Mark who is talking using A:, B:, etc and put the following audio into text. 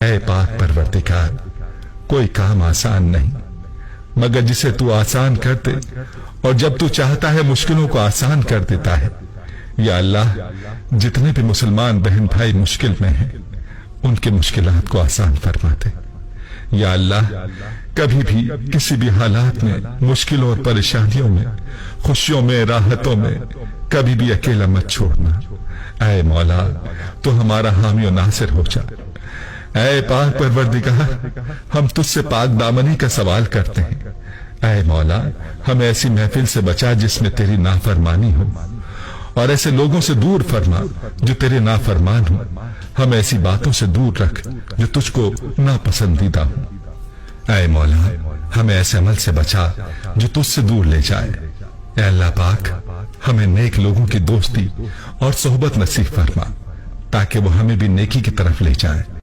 A: اے پاک پروردگار، کوئی کام آسان نہیں مگر جسے تو آسان کر دے، اور جب تو چاہتا ہے مشکلوں کو آسان کر دیتا ہے۔ یا اللہ، جتنے بھی مسلمان بہن بھائی مشکل میں ہیں ان کے مشکلات کو آسان فرما دے۔ یا اللہ، کبھی بھی کسی بھی حالات میں، مشکلوں اور پریشانیوں میں، خوشیوں میں، راحتوں میں کبھی بھی اکیلا مت چھوڑنا۔ اے مولا، تو ہمارا حامی و ناصر ہو جا۔ اے پاک پروردگار، ہم تجھ سے پاک دامنی کا سوال کرتے ہیں۔ اے مولا، ہم ایسی محفل سے بچا جس میں تیری نافرمانی ہو، اور ایسے لوگوں سے دور فرما جو تیرے نافرمان ہوں۔ ہم ایسی باتوں سے دور رکھ جو تجھ کو ناپسندیدہ ہوں۔ اے مولا، ہمیں ایسے عمل سے بچا جو تجھ سے دور لے جائے۔ اے اللہ پاک، ہمیں نیک لوگوں کی دوستی اور صحبت نصیب فرما تاکہ وہ ہمیں بھی نیکی کی طرف لے جائے۔